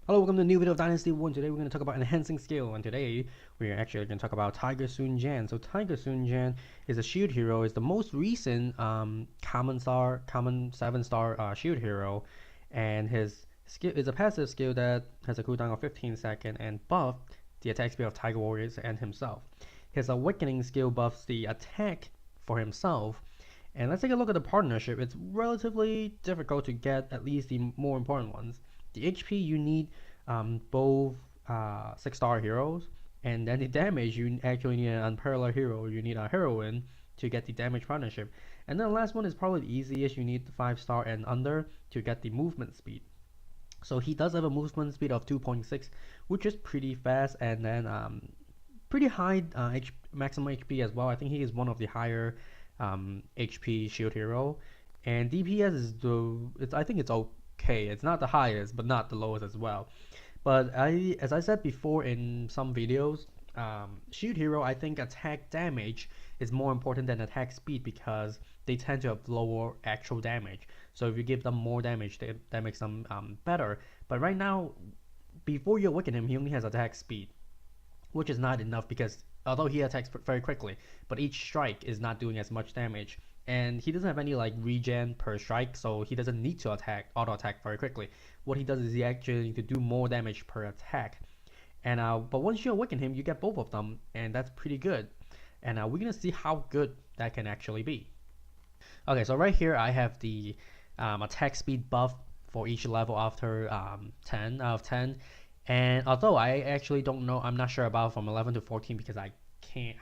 Hello, welcome to a new video of Dynasty 1. Today we're going to talk about enhancing skill, and today we're actually going to talk about Jian. So Jian is a shield hero, is the most recent common 7-star shield hero, and his skill is a passive skill that has a cooldown of 15 seconds and buff the attack speed of Tiger Warriors and himself. His awakening skill buffs the attack for himself. And let's take a look at the partnership. It's relatively difficult to get at least the more important ones. The HP you need both 6-star heroes, and then the damage you actually need an unparalleled hero. You need a heroine to get the damage partnership. And then the last one is probably the easiest. You need the 5-star and under to get the movement speed. So he does have a movement speed of 2.6, which is pretty fast, and then pretty high maximum HP as well. I think he is one of the higher HP shield hero, and DPS is I think it's okay. It's not the highest, but not the lowest as well. But as I said before in some videos, shield hero, I think attack damage is more important than attack speed because they tend to have lower actual damage. So if you give them more damage, that makes them better. But right now, before you awaken him, he only has attack speed, which is not enough because although he attacks very quickly, but each strike is not doing as much damage. And he doesn't have any like regen per strike, so he doesn't need to auto attack very quickly. What he does is he actually needs to do more damage per attack. And but once you awaken him, you get both of them, and that's pretty good. And we're gonna see how good that can actually be. Okay, so right here I have the attack speed buff for each level after 10 out of 10. And although I actually don't know, I'm not sure about from 11 to 14 because I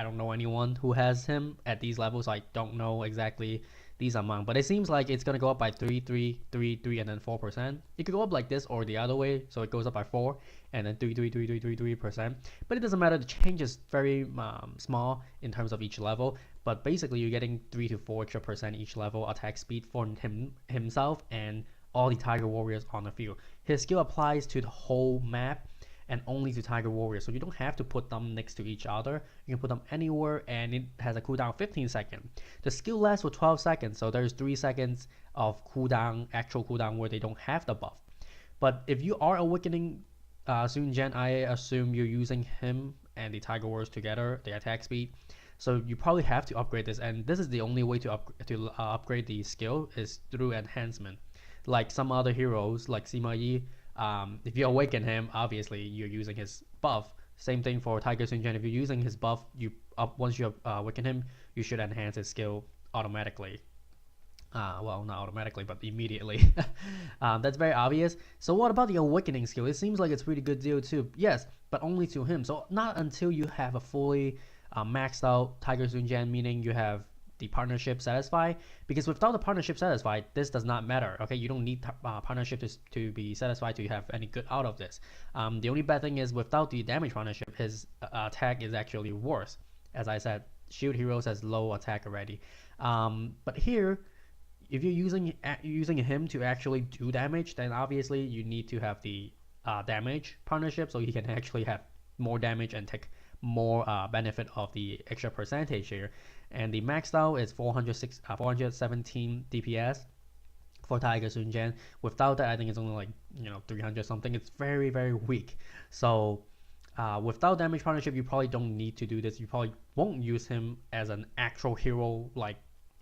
don't know anyone who has him at these levels. So I don't know exactly these amount, but it seems like it's gonna go up by 3, 3, 3, 3, and then 4%. It could go up like this or the other way, so it goes up by 4 and then 3, 3, 3, 3, 3, 3%. But it doesn't matter. The change is very small in terms of each level. But basically, you're getting 3 to 4 extra percent each level attack speed for himself and all the Tiger Warriors on the field. His skill applies to the whole map and only to Tiger Warriors, so you don't have to put them next to each other. You can put them anywhere, and it has a cooldown of 15 seconds. The skill lasts for 12 seconds, so there's 3 seconds of cooldown, actual cooldown, where they don't have the buff. But if you are awakening Sun Jian, I assume you're using him and the Tiger Warriors together, the attack speed. So you probably have to upgrade this, and this is the only way to upgrade the skill is through enhancement. Like some other heroes, like Sima Yi, if you awaken him, obviously you're using his buff. Same thing for Tiger Sun Jian. If you're using his buff, once you awaken him, you should enhance his skill automatically. Well, not automatically, but immediately. That's very obvious. So what about the awakening skill? It seems like it's pretty good deal too. Yes, but only to him. So not until you have a fully maxed out Tiger Sun Jian, meaning you have the partnership satisfied, because without the partnership satisfied, this does not matter. Okay, you don't need partnership to be satisfied to have any good out of this. The only bad thing is without the damage partnership, his attack is actually worse. As I said, shield heroes has low attack already, but here, if you're using him to actually do damage, then obviously you need to have the damage partnership so he can actually have more damage and take more benefit of the extra percentage here. And the maxed out is 417 DPS for Tiger Sun Jian. Without that, I think it's only like 300 something. It's very very weak. So without damage partnership, you probably don't need to do this. You probably won't use him as an actual hero like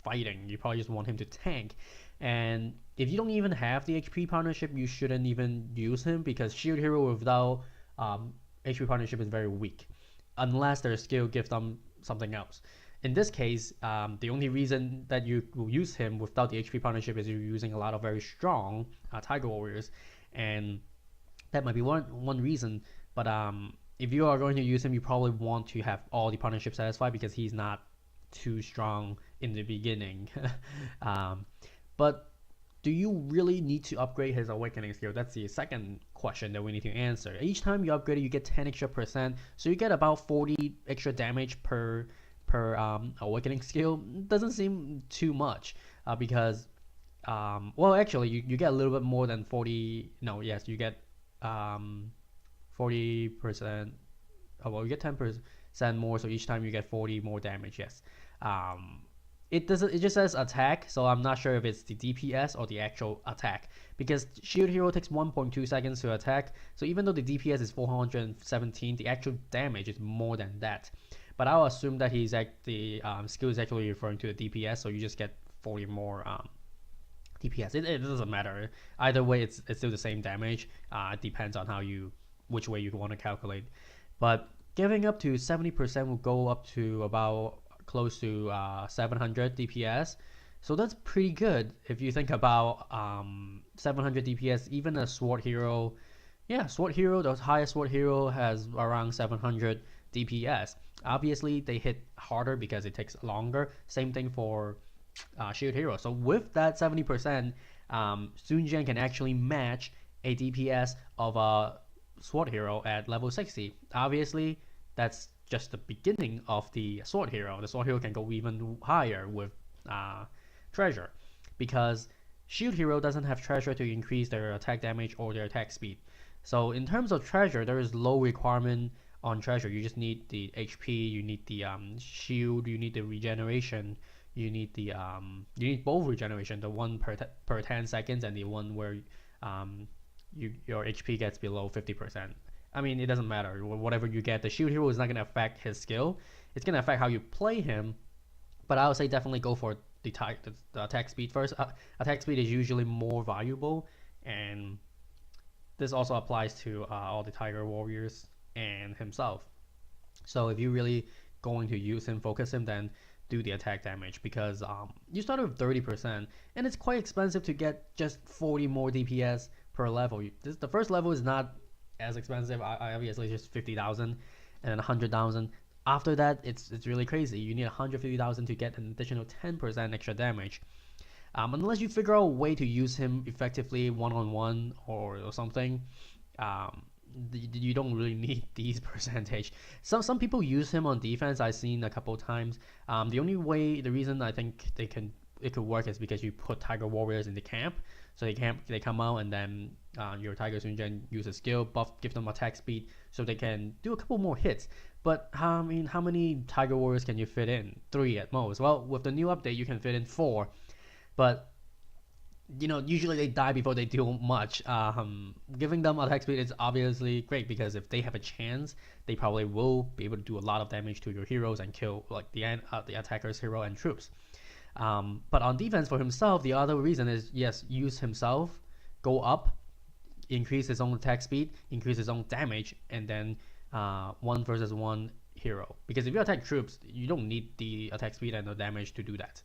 fighting. You probably just want him to tank. And if you don't even have the HP partnership, you shouldn't even use him because shield hero without HP partnership is very weak unless their skill gives them something else. In this case, the only reason that you will use him without the HP partnership is you're using a lot of very strong Tiger Warriors, and that might be one reason. But if you are going to use him, you probably want to have all the partnerships satisfied because he's not too strong in the beginning. But do you really need to upgrade his awakening skill? That's the second question that we need to answer. Each time you upgrade it, you get 10 extra percent, so you get about 40 extra damage per awakening skill. Doesn't seem too much because well, actually you get a little bit more than 40. No, yes, you get 40%. Oh, well, you get 10% more, so each time you get 40 more damage. Yes. it doesn't, it just says attack, so I'm not sure if it's the DPS or the actual attack, because shield hero takes 1.2 seconds to attack, so even though the DPS is 417, the actual damage is more than that. But I'll assume that the skill is actually referring to the DPS, so you just get 40 more DPS. It doesn't matter either way, it's still the same damage. It depends on which way you want to calculate. But giving up to 70% will go up to about close to 700 DPS. So that's pretty good if you think about 700 DPS. Even a sword hero, yeah, sword hero, the highest sword hero has around 700 DPS. Obviously, they hit harder because it takes longer. Same thing for shield hero. So with that 70%, Sun Jian can actually match a DPS of a sword hero at level 60. Obviously, that's just the beginning of the sword hero. The sword hero can go even higher with treasure, because shield hero doesn't have treasure to increase their attack damage or their attack speed. So in terms of treasure, there is low requirement on treasure. You just need the HP, you need the shield, you need the regeneration, you need both regeneration, the one per 10 seconds and the one where your HP gets below 50%. I mean, it doesn't matter. Whatever you get, the shield hero is not going to affect his skill. It's going to affect how you play him. But I would say definitely go for the attack speed first. Attack speed is usually more valuable, and this also applies to all the Tiger Warriors and himself. So if you really going to use him, focus him, then do the attack damage, because you start with 30%, and it's quite expensive to get just 40 more DPS per level. The first level is not as expensive. Obviously, just 50,000 and then 100,000. After that, it's really crazy. You need 150,000 to get an additional 10% extra damage. Unless you figure out a way to use him effectively one-on-one or something, you don't really need these percentage. Some people use him on defense. I've seen a couple times. The reason I think it could work is because you put Tiger Warriors in the camp, so they come out, and then your Tiger Sun Jian use a skill buff, give them attack speed, so they can do a couple more hits. But how many Tiger Warriors can you fit in? 3 at most. Well, with the new update, you can fit in 4, but usually they die before they do much. Giving them attack speed is obviously great, because if they have a chance, they probably will be able to do a lot of damage to your heroes and kill like the attacker's hero and troops. But on defense for himself, the other reason is, yes, use himself, go up, increase his own attack speed, increase his own damage, and then 1 versus 1 hero. Because if you attack troops, you don't need the attack speed and the damage to do that.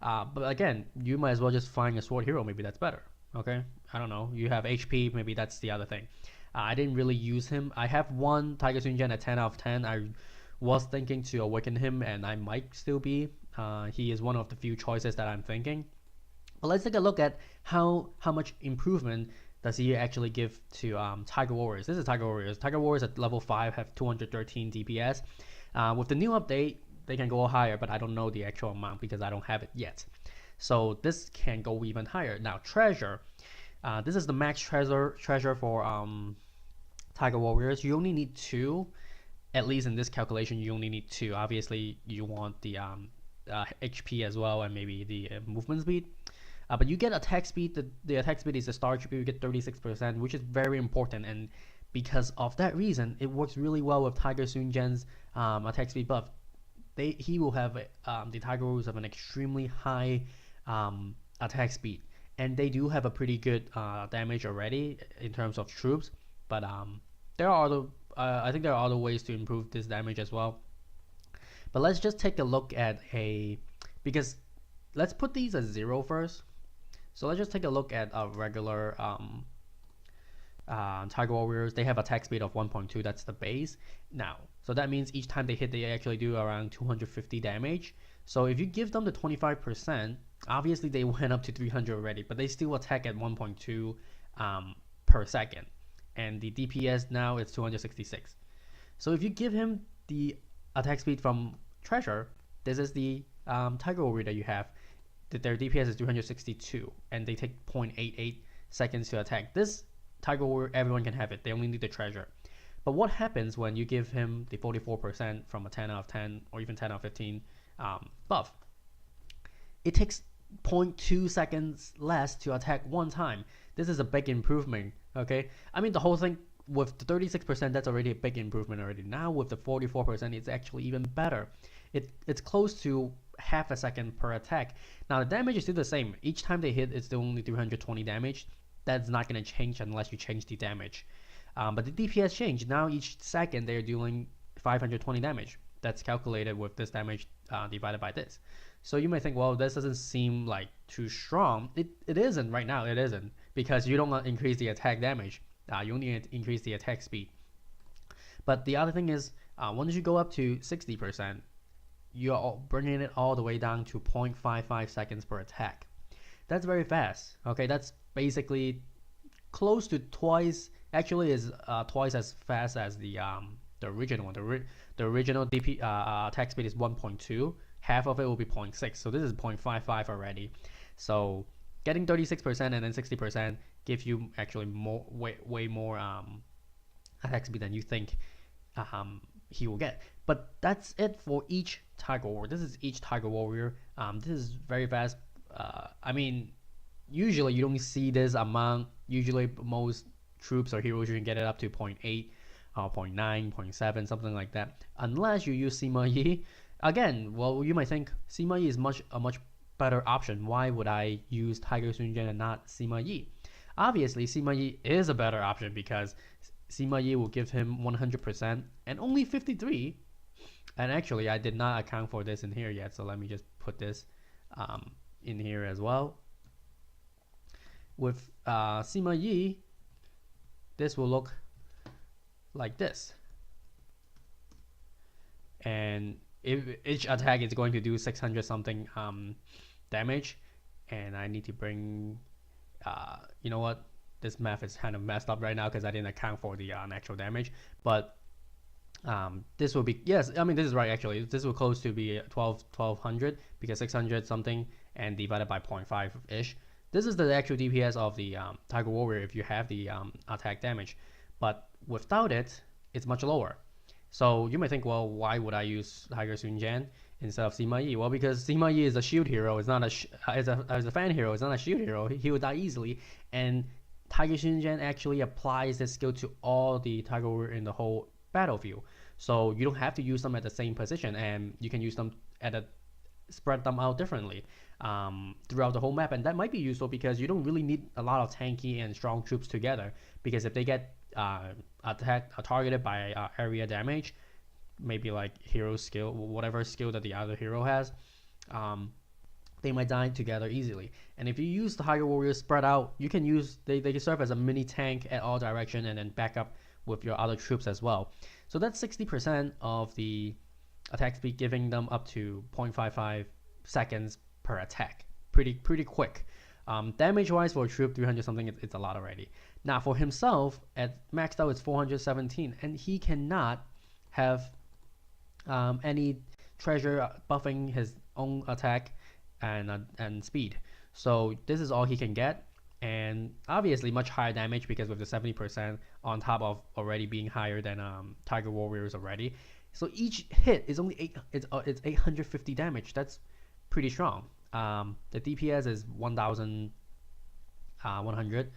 But again, you might as well just find a sword hero. Maybe that's better. Okay, I don't know. You have HP. Maybe that's the other thing. I didn't really use him. I have one Tiger Sun Jian at 10 out of 10. I was thinking to awaken him, and I might still be. He is one of the few choices that I'm thinking. But let's take a look at how much improvement does he actually give to Tiger Warriors. This is Tiger Warriors. Tiger Warriors at level 5 have 213 DPS. With the new update, they can go higher, but I don't know the actual amount because I don't have it yet. So this can go even higher. Now treasure. This is the max treasure for Tiger Warriors. You only need 2. At least in this calculation, you only need 2. Obviously, you want the HP as well, and maybe the movement speed. But you get attack speed. The attack speed is the star attribute. You get 36%, which is very important. And because of that reason, it works really well with Tiger Sun Jian's attack speed buff. He will have the Tiger Warriors have an extremely high attack speed, and they do have a pretty good damage already in terms of troops. But there are other I think there are other ways to improve this damage as well. But let's just take a look at because let's put these at 0 first. So let's just take a look at a regular Tiger Warriors. They have attack speed of 1.2. That's the base. Now, so that means each time they hit, they actually do around 250 damage. So if you give them the 25%, obviously they went up to 300 already, but they still attack at 1.2 per second. And the DPS now is 266. So if you give him the attack speed from Treasure, this is the Tiger Warrior that you have. Their DPS is 362, and they take 0.88 seconds to attack. This Tiger Warrior, everyone can have it. They only need the Treasure. But what happens when you give him the 44% from a 10 out of 10 or even 10 out of 15 buff? it takes 0.2 seconds less to attack one time. This is a big improvement. Okay, I mean the whole thing with the 36%, that's already a big improvement already. Now with the 44%, it's actually even better. It's close to half a second per attack. Now the damage is still the same. Each time they hit, it's still only 320 damage. That's not going to change unless you change the damage. But the DPS changed. Now each second they're dealing 520 damage. That's calculated with this damage divided by this. So you may think, well, this doesn't seem like too strong. It isn't right now. It isn't, because you don't increase the attack damage. You only increase the attack speed. But the other thing is, once you go up to 60%, you're bringing it all the way down to 0.55 seconds per attack. That's very fast. Okay, that's basically close to twice. Actually, is twice as fast as the original one. The original DP attack speed is 1.2. Half of it will be 0.6. So this is 0.55 already. So getting 36% and then 60% gives you actually way more attack speed than you think he will get. But that's it for each Tiger Warrior. This is each Tiger Warrior. This is very fast. I mean, usually you don't see this amount. Usually most troops or heroes, you can get it up to 0.8, 0.9, 0.7, something like that. Unless you use Sima Yi. Again, well, you might think Sima Yi is a much better option. Why would I use Tiger Sun Jian and not Sima Yi? Obviously, Sima Yi is a better option because Sima Yi will give him 100% and only 53. And actually, I did not account for this in here yet, so let me just put this in here as well. With Sima Yi, this will look like this. And if each attack is going to do 600 something damage, and I need to bring, you know what, this math is kind of messed up right now because I didn't account for the actual damage, but this will be, yes, I mean this is right actually, this will close to be 1200 because 600 something and divided by 0.5 ish. This is the actual DPS of the Tiger Warrior if you have the attack damage, but without it, it's much lower. So you may think, well, why would I use Tiger Sun Jian instead of Sima Yi? Well, because Sima Yi is a shield hero. It's not as a fan hero. It's not a shield hero. He will die easily. And Tiger Sun Jian actually applies this skill to all the Tiger Warrior in the whole battlefield. So you don't have to use them at the same position, and you can use them spread them out differently throughout the whole map. And that might be useful because you don't really need a lot of tanky and strong troops together, because if they get targeted by area damage, maybe like hero skill, whatever skill that the other hero has, they might die together easily. And if you use the Tiger Warrior spread out, you can use they can serve as a mini tank at all direction and then back up with your other troops as well. So that's 60% of the attack speed, giving them up to 0.55 seconds per attack. Pretty quick. Damage wise for a troop 300 something, it's a lot already. Now for himself, at maxed out it's 417, and he cannot have any treasure buffing his own attack and speed. So this is all he can get, and obviously much higher damage because with the 70% on top of already being higher than Tiger Warriors already. So each hit is only it's 850 damage. That's pretty strong. The DPS is 1100.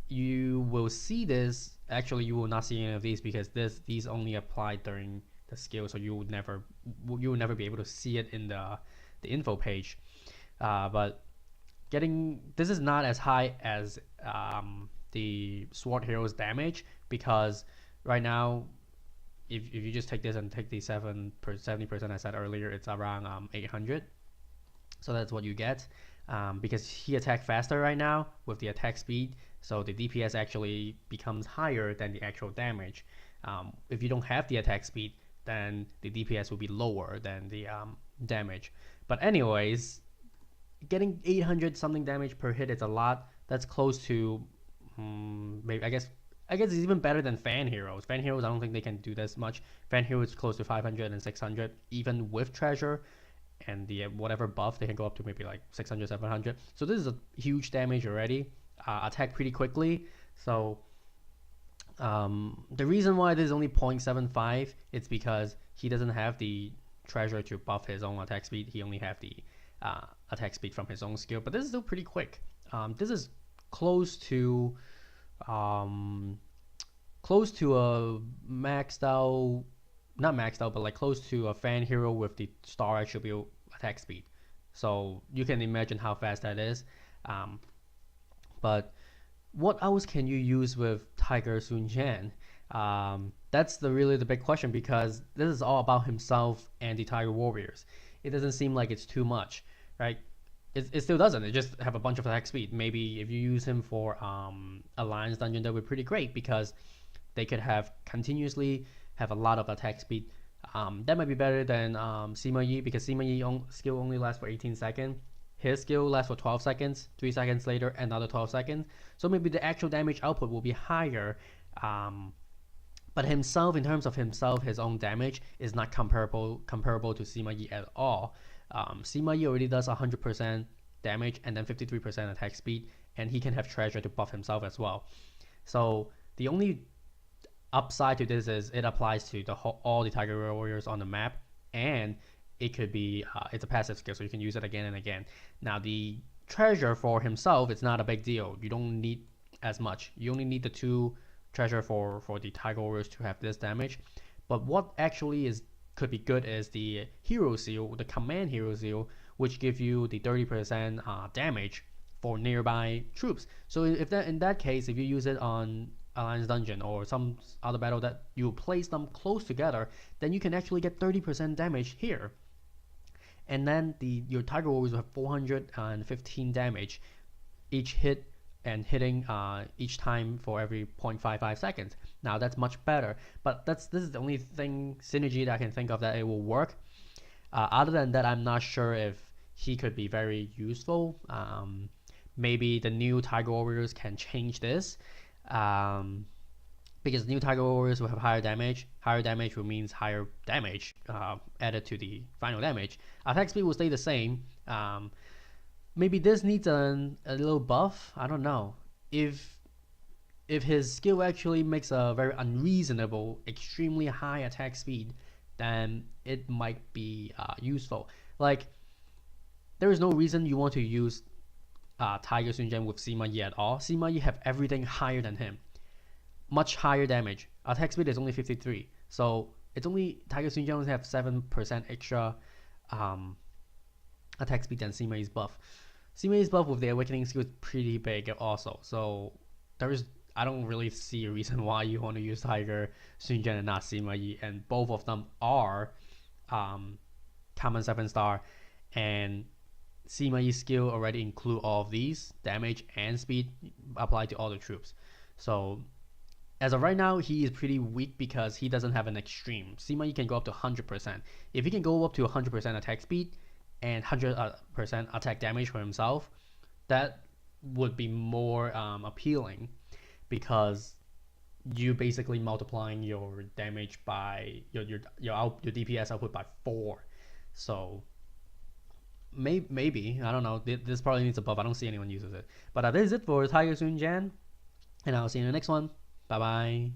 You will see this, actually you will not see any of these because these only apply during the skill, so you will never be able to see it in the info page. But this is not as high as the Sword Hero's damage, because right now if you just take this and take the 70% I said earlier, it's around 800. So that's what you get, because he attacks faster right now with the attack speed, so the DPS actually becomes higher than the actual damage. If you don't have the attack speed, then the DPS will be lower than the damage. But anyways, getting 800 something damage per hit is a lot. That's close to maybe I guess it's even better than fan heroes. Fan heroes, I don't think they can do this much. Fan heroes is close to 500 and 600 even with treasure, and the whatever buff, they can go up to maybe like 600, 700. So this is a huge damage already. Attack pretty quickly. So the reason why this is only 0.75, it's because he doesn't have the treasure to buff his own attack speed. He only have the attack speed from his own skill, but this is still pretty quick. This is close to um, close to a maxed out, not maxed out, but like close to a fan hero with the star attribute attack speed. So you can imagine how fast that is. Um, but what else can you use with Tiger Sun Jian? That's really the big question, because this is all about himself and the Tiger Warriors. It doesn't seem like it's too much, right? It still doesn't. It just have a bunch of attack speed. Maybe if you use him for Alliance Dungeon, that would be pretty great, because they could have continuously have a lot of attack speed. That might be better than Sima Yi, because Sima Yi skill only lasts for 18 seconds. His skill lasts for 12 seconds, 3 seconds later, another 12 seconds. So maybe the actual damage output will be higher. But himself, in terms of himself, his own damage is not comparable to Sima Yi at all. Sima Yi already does 100% damage and then 53% attack speed, and he can have treasure to buff himself as well. So the only upside to this is it applies to all the Tiger Warriors on the map, and it could be it's a passive skill, so you can use it again and again. Now the treasure for himself, it's not a big deal. You don't need as much. You only need the 2 treasure for the Tiger Warriors to have this damage. But what actually could be good is the hero seal, the command hero seal, which give you the 30% damage for nearby troops. So if in that case, if you use it on Alliance Dungeon or some other battle that you place them close together, then you can actually get 30% damage here. And then your Tiger Warriors will have 415 damage each hit, and hitting each time for every 0.55 seconds. Now that's much better, but this is the only synergy that I can think of that it will work. Other than that, I'm not sure if he could be very useful. Maybe the new Tiger Warriors can change this, because new Tiger Warriors will have higher damage. Higher damage will means higher damage added to the final damage. Attack speed will stay the same. Maybe this needs a little buff. I don't know. If his skill actually makes a very unreasonable, extremely high attack speed, then it might be useful. Like, there is no reason you want to use Tiger Sun Jian with Sima Yi at all. Sima Yi have everything higher than him. Much higher damage. Attack speed is only 53. So it's only Tiger Sun Jian only have 7% extra attack speed than Sima Yi's buff. Sima Yi's buff with the Awakening skill is pretty big also. So I don't really see a reason why you want to use Tiger Sun Jian and not Sima Yi. And both of them are common 7-star, and Sima Yi's skill already include all of these damage and speed applied to all the troops. So as of right now, he is pretty weak because he doesn't have an extreme. Sima Yi can go up to 100%. If he can go up to 100% attack speed and 100% attack damage for himself, that would be more appealing, because you basically multiplying your damage by your DPS output by 4. So maybe I don't know. This probably needs a buff. I don't see anyone uses it. But that is it for Tiger Sun Jian, and I'll see you in the next one. Bye bye.